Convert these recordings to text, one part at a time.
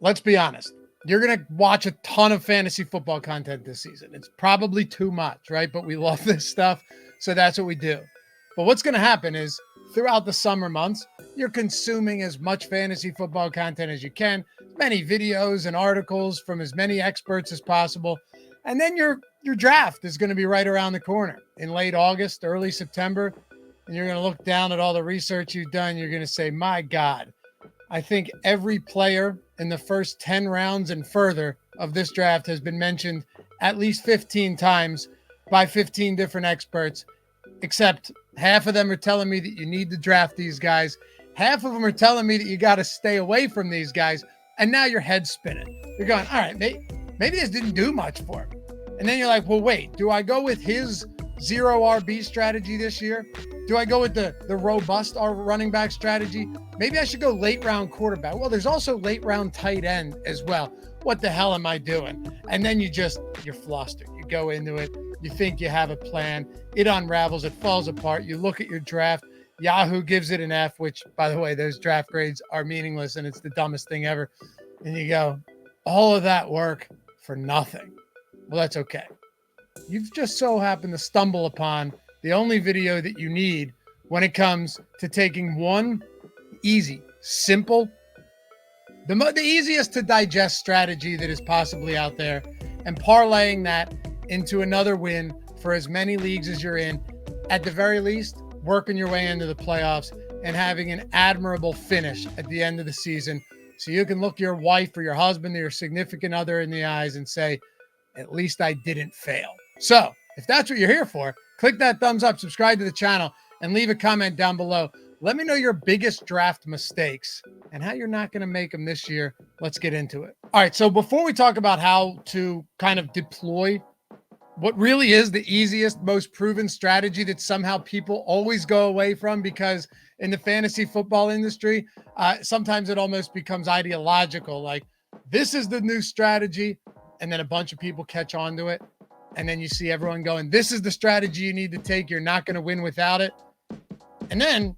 let's be honest. You're going to watch a ton of fantasy football content this season. It's probably too much, right? But we love this stuff. So that's what we do. But what's going to happen is throughout the summer months, you're consuming as much fantasy football content as you can, as many videos and articles from as many experts as possible. And then your draft is going to be right around the corner in late August, early September. And you're going to look down at all the research you've done. You're going to say, my God, I think every player in the first 10 rounds and further of this draft has been mentioned at least 15 times by 15 different experts, except half of them are telling me that you need to draft these guys. Half of them are telling me that you got to stay away from these guys. And now your head's spinning. You're going, all right, maybe this didn't do much for him. And then you're like, well, wait, do I go with his zero RB strategy this year? Do I go with the robust running back strategy? Maybe I should go late round quarterback. Well, there's also late round tight end as well. What the hell am I doing? And then you're flustered. You go into it. You think you have a plan. It unravels. It falls apart. You look at your draft. Yahoo gives it an F, which, by the way, those draft grades are meaningless and it's the dumbest thing ever. And you go, all of that work for nothing. Well, that's okay. You've just so happened to stumble upon the only video that you need when it comes to taking one easy, simple, the easiest to digest strategy that is possibly out there and parlaying that into another win for as many leagues as you're in, at the very least, working your way into the playoffs and having an admirable finish at the end of the season so you can look your wife or your husband or your significant other in the eyes and say, at least I didn't fail. So if that's what you're here for, click that thumbs up, subscribe to the channel, and leave a comment down below. Let me know your biggest draft mistakes and how you're not going to make them this year. Let's get into it. All right, so before we talk about how to kind of deploy what really is the easiest, most proven strategy that somehow people always go away from, because in the fantasy football industry, sometimes it almost becomes ideological. Like, this is the new strategy, and then a bunch of people catch on to it. And then you see everyone going, this is the strategy you need to take. You're not going to win without it. And then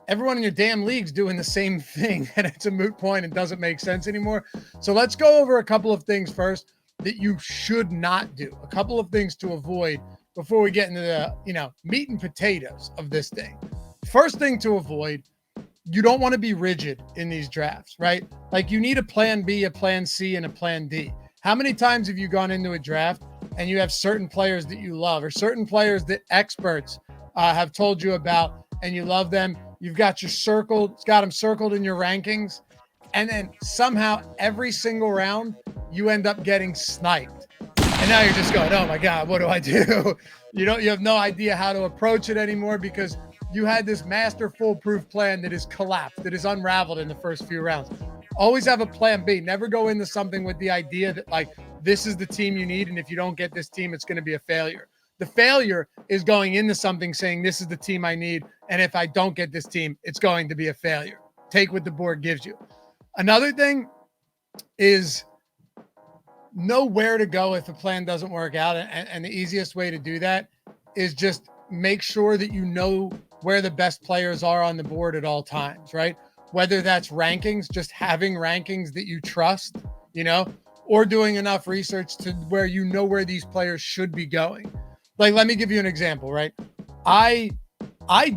everyone in your damn league's doing the same thing, and it's a moot point and doesn't make sense anymore. So let's go over a couple of things first that you should not do, a couple of things to avoid before we get into the, meat and potatoes of this thing. First thing to avoid, you don't want to be rigid in these drafts, right? Like, you need a plan B, a plan C, and a plan D. How many times have you gone into a draft and you have certain players that you love or certain players that experts have told you about and you love them? You've got them circled in your rankings. And then somehow every single round you end up getting sniped. And now you're just going, oh my God, what do I do? You have no idea how to approach it anymore because you had this master foolproof plan that is collapsed, that is unraveled in the first few rounds. Always have a plan B. Never go into something with the idea that, like, this is the team you need, and if you don't get this team, it's going to be a failure. The failure is going into something saying, this is the team I need, and if I don't get this team, it's going to be a failure. Take what the board gives you. Another thing is know where to go if the plan doesn't work out, and the easiest way to do that is just make sure that you know where the best players are on the board at all times, right? Whether that's rankings, just having rankings that you trust, or doing enough research to where you know where these players should be going. Like, let me give you an example, right? I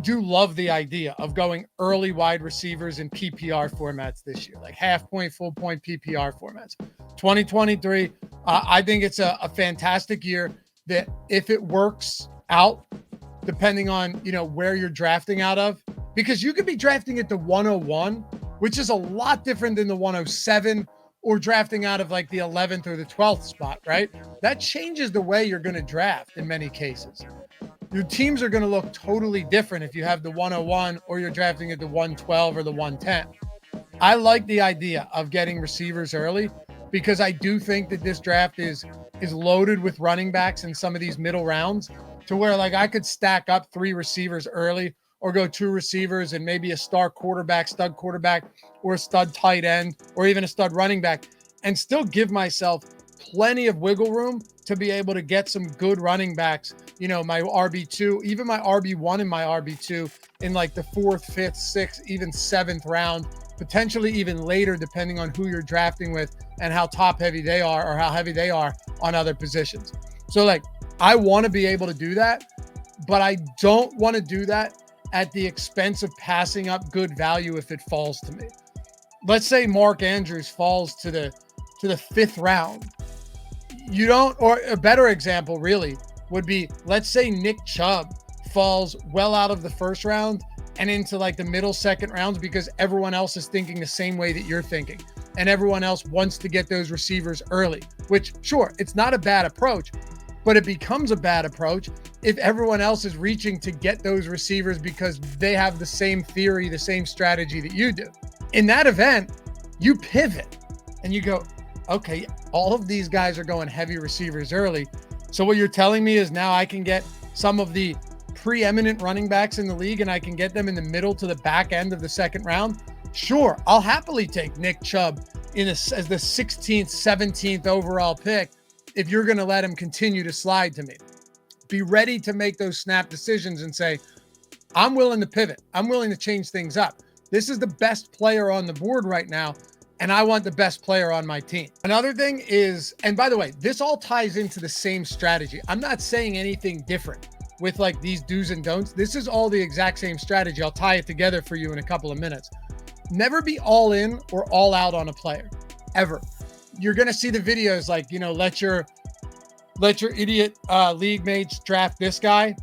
do love the idea of going early wide receivers in PPR formats this year, like half point, full point PPR formats. 2023, I think it's a fantastic year that if it works out, depending on, where you're drafting out of, because you could be drafting at the 101, which is a lot different than the 107, or drafting out of like the 11th or the 12th spot, right? That changes the way you're going to draft in many cases. Your teams are going to look totally different if you have the 101 or you're drafting at the 112 or the 110. I like the idea of getting receivers early because I do think that this draft is loaded with running backs in some of these middle rounds, to where, like, I could stack up 3 receivers early or go 2 receivers and maybe a stud quarterback, or a stud tight end, or even a stud running back, and still give myself plenty of wiggle room to be able to get some good running backs, my RB2, even my RB1 and my RB2 in like the 4th, 5th, 6th, even 7th round, potentially even later, depending on who you're drafting with and how top heavy they are or how heavy they are on other positions. So like, I want to be able to do that, but I don't want to do that at the expense of passing up good value if it falls to me. Let's say Mark Andrews falls to the 5th round. You don't, or a better example really would be, let's say Nick Chubb falls well out of the 1st round and into like the middle 2nd rounds because everyone else is thinking the same way that you're thinking. And everyone else wants to get those receivers early, which sure, it's not a bad approach, but it becomes a bad approach if everyone else is reaching to get those receivers because they have the same theory, the same strategy that you do. In that event, you pivot and you go, okay, all of these guys are going heavy receivers early. So what you're telling me is now I can get some of the preeminent running backs in the league and I can get them in the middle to the back end of the 2nd round. Sure, I'll happily take Nick Chubb as the 16th, 17th overall pick if you're going to let him continue to slide to me. Be ready to make those snap decisions and say, I'm willing to pivot. I'm willing to change things up. This is the best player on the board right now, and I want the best player on my team. Another thing is, and by the way, this all ties into the same strategy. I'm not saying anything different with like these do's and don'ts. This is all the exact same strategy. I'll tie it together for you in a couple of minutes. Never be all in or all out on a player, ever. You're going to see the videos like, let your idiot league mates draft this guy.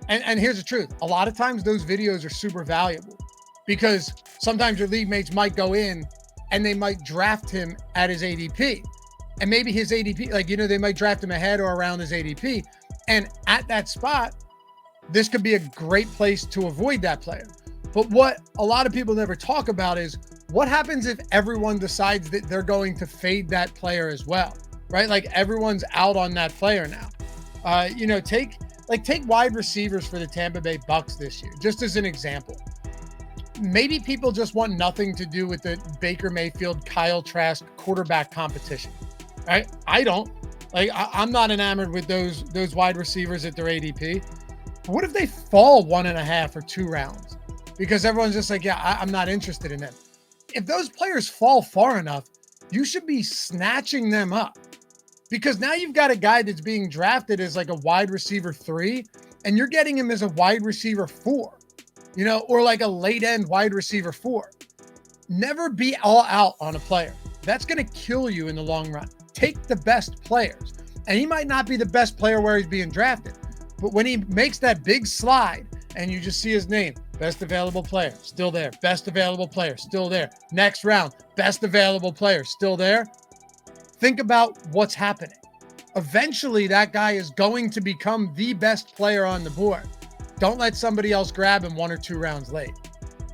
And here's the truth. A lot of times those videos are super valuable because sometimes your league mates might go in and they might draft him at his ADP. And maybe his ADP, they might draft him ahead or around his ADP. And at that spot, this could be a great place to avoid that player. But what a lot of people never talk about is what happens if everyone decides that they're going to fade that player as well, right? Like everyone's out on that player now. Take wide receivers for the Tampa Bay Bucks this year, just as an example. Maybe people just want nothing to do with the Baker Mayfield, Kyle Trask quarterback competition, right? I don't. I'm not enamored with those wide receivers at their ADP. But what if they fall 1.5 or 2 rounds? Because everyone's just like, yeah, I'm not interested in them. If those players fall far enough, you should be snatching them up. Because now you've got a guy that's being drafted as like a wide receiver 3, and you're getting him as a wide receiver 4, or like a late end wide receiver 4. Never be all out on a player. That's going to kill you in the long run. Take the best players. And he might not be the best player where he's being drafted, but when he makes that big slide and you just see his name, best available player, still there. Best available player, still there. Next round, best available player, still there. Think about what's happening. Eventually, that guy is going to become the best player on the board. Don't let somebody else grab him 1 or 2 rounds late.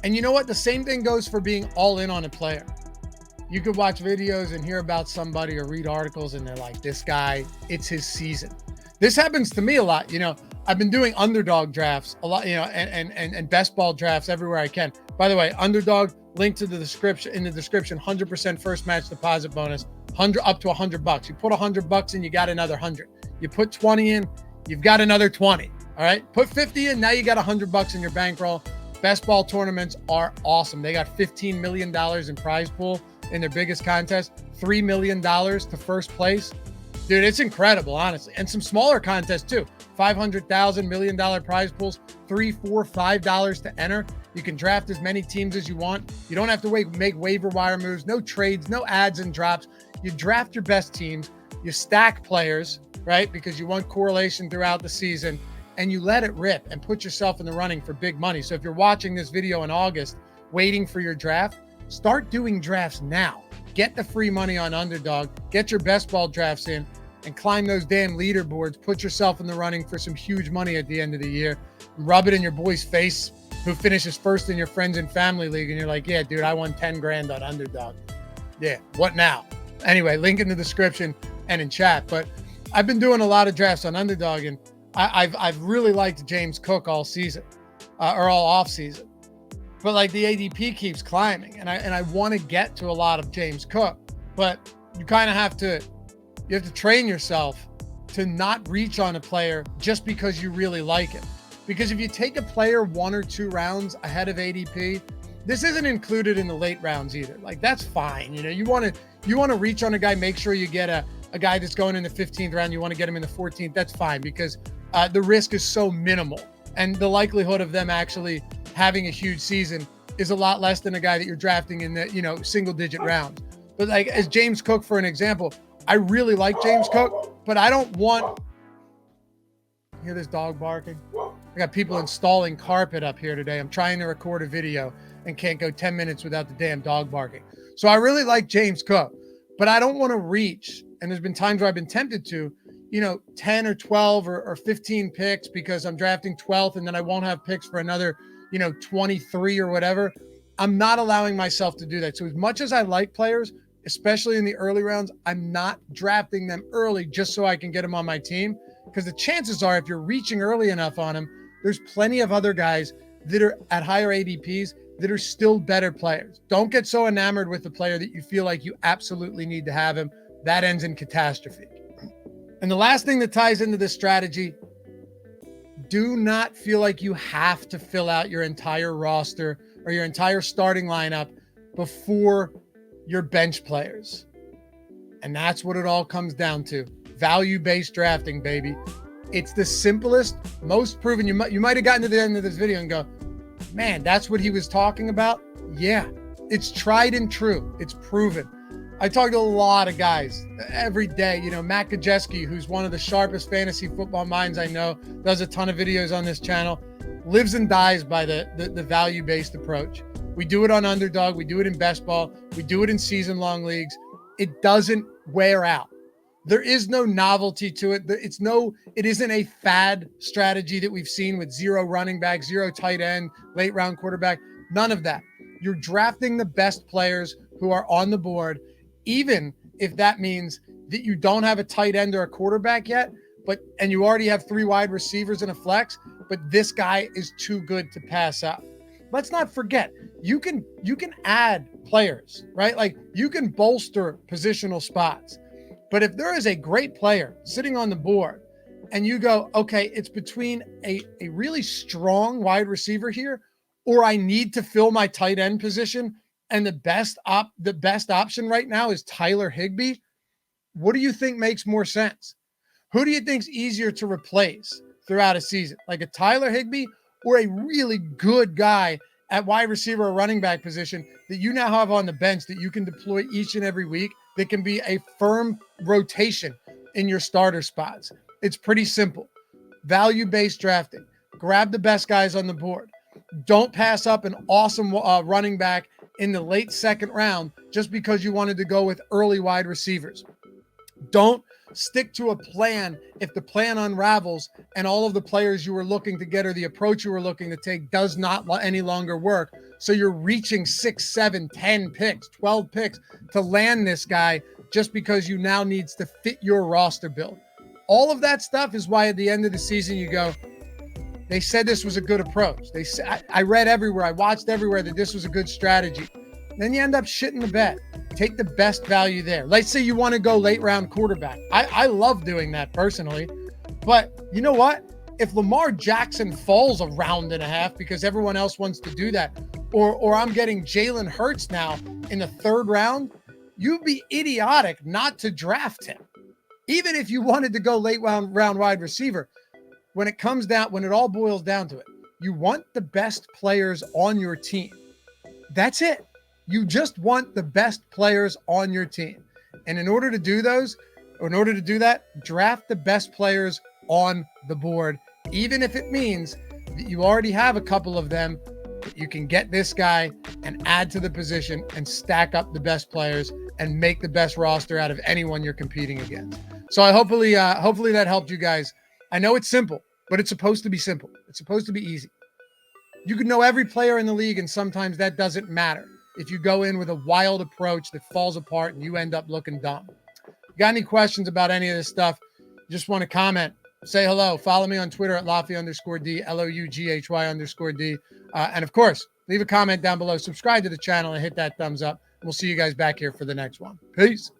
And you know what? The same thing goes for being all in on a player. You could watch videos and hear about somebody or read articles and they're like, this guy, it's his season. This happens to me a lot. I've been doing underdog drafts a lot, and best ball drafts everywhere I can. By the way, underdog, link to the description, 100% first match deposit bonus, up to $100. You put $100 in, you got another 100. You put 20 in, you've got another 20. All right. Put 50 in, now you got $100 in your bankroll. Best ball tournaments are awesome. They got $15 million in prize pool in their biggest contest, $3 million to first place. Dude, it's incredible, honestly. And some smaller contests too. $500,000, $1 million prize pools, $3, $4, $5 to enter. You can draft as many teams as you want. You don't have to make waiver wire moves, no trades, no ads and drops. You draft your best teams. You stack players, right? Because you want correlation throughout the season, and you let it rip and put yourself in the running for big money. So if you're watching this video in August, waiting for your draft, start doing drafts now. Get the free money on Underdog, get your best ball drafts in, and climb those damn leaderboards. Put yourself in the running for some huge money at the end of the year. Rub it in your boy's face who finishes first in your friends and family league, and you're like, yeah, dude, I won 10 grand on Underdog. Yeah, what now? Anyway, link in the description and in chat. But I've been doing a lot of drafts on Underdog, and I've really liked James Cook all season, or all off season. But like the ADP keeps climbing, and I want to get to a lot of James Cook, but you kind of have to train yourself to not reach on a player just because you really like it. Because if you take a player 1 or 2 rounds ahead of ADP, this isn't included in the late rounds either. Like, that's fine. You know, you want to reach on a guy, make sure you get a guy that's going in the 15th round. You want to get him in the 14th. That's fine, because the risk is so minimal. And the likelihood of them actually having a huge season is a lot less than a guy that you're drafting in the, you know, single digit rounds. But like, as James Cook, for an example, I really like James Cook, but I don't want, hear this dog barking? I got people installing carpet up here today. I'm trying to record a video and can't go 10 minutes without the damn dog barking. So I really like James Cook, but I don't want to reach. And there's been times where I've been tempted to, you know, 10 or 12 or 15 picks, because I'm drafting 12th and then I won't have picks for another, you know, 23 or whatever. I'm not allowing myself to do that. So as much as I like players, especially in the early rounds, I'm not drafting them early just so I can get them on my team. Because the chances are, if you're reaching early enough on them, there's plenty of other guys that are at higher ADPs that are still better players. Don't get so enamored with the player that you feel like you absolutely need to have him. That ends in catastrophe. And the last thing that ties into this strategy, do not feel like you have to fill out your entire roster or your entire starting lineup before your bench players. And that's what it all comes down to. Value-based drafting, baby. It's the simplest, most proven. You might have gotten to the end of this video and go, man, that's what he was talking about. Yeah, it's tried and true. It's proven. I talk to a lot of guys every day. You know, Matt Gajeski, who's one of the sharpest fantasy football minds I know, does a ton of videos on this channel, lives and dies by the value-based approach. We do it on Underdog. We do it in best ball. We do it in season-long leagues. It doesn't wear out. There is no novelty to it. It isn't a fad strategy that we've seen with zero running back, zero tight end, late round quarterback, none of that. You're drafting the best players who are on the board, even if that means that you don't have a tight end or a quarterback yet, and you already have 3 wide receivers and a flex, but this guy is too good to pass up. Let's not forget, you can add players, right? Like, you can bolster positional spots. But if there is a great player sitting on the board and you go, okay, it's between a really strong wide receiver here, or I need to fill my tight end position, and the best option right now is Tyler Higbee, what do you think makes more sense? Who do you think's easier to replace throughout a season? Like a Tyler Higbee or a really good guy at wide receiver or running back position that you now have on the bench that you can deploy each and every week, that can be a firm rotation in your starter spots? It's pretty simple. Value-based drafting. Grab the best guys on the board. Don't pass up an awesome running back in the late second round just because you wanted to go with early wide receivers. Don't stick to a plan if the plan unravels and all of the players you were looking to get or the approach you were looking to take does not any longer work. So you're reaching 6, 7, 10 picks, 12 picks to land this guy just because you now needs to fit your roster build. All of that stuff is why at the end of the season you go, they said this was a good approach. They said, I read everywhere, I watched everywhere that this was a good strategy. Then you end up shitting the bed. Take the best value there. Let's say you want to go late round quarterback. I love doing that personally. But you know what? If Lamar Jackson falls a round and a half because everyone else wants to do that, or I'm getting Jalen Hurts now in the 3rd round, you'd be idiotic not to draft him. Even if you wanted to go late round wide receiver, when it all boils down to it, you want the best players on your team. That's it. You just want the best players on your team. And in order to do that, draft the best players on the board, even if it means that you already have a couple of them, you can get this guy and add to the position and stack up the best players and make the best roster out of anyone you're competing against. So hopefully that helped you guys. I know it's simple, but it's supposed to be simple. It's supposed to be easy. You can know every player in the league, and sometimes that doesn't matter if you go in with a wild approach that falls apart and you end up looking dumb. Got any questions about any of this stuff? Just want to comment, say hello, follow me on Twitter at Loughy_D, LOUGHY_D. And of course, leave a comment down below, subscribe to the channel and hit that thumbs up. We'll see you guys back here for the next one. Peace.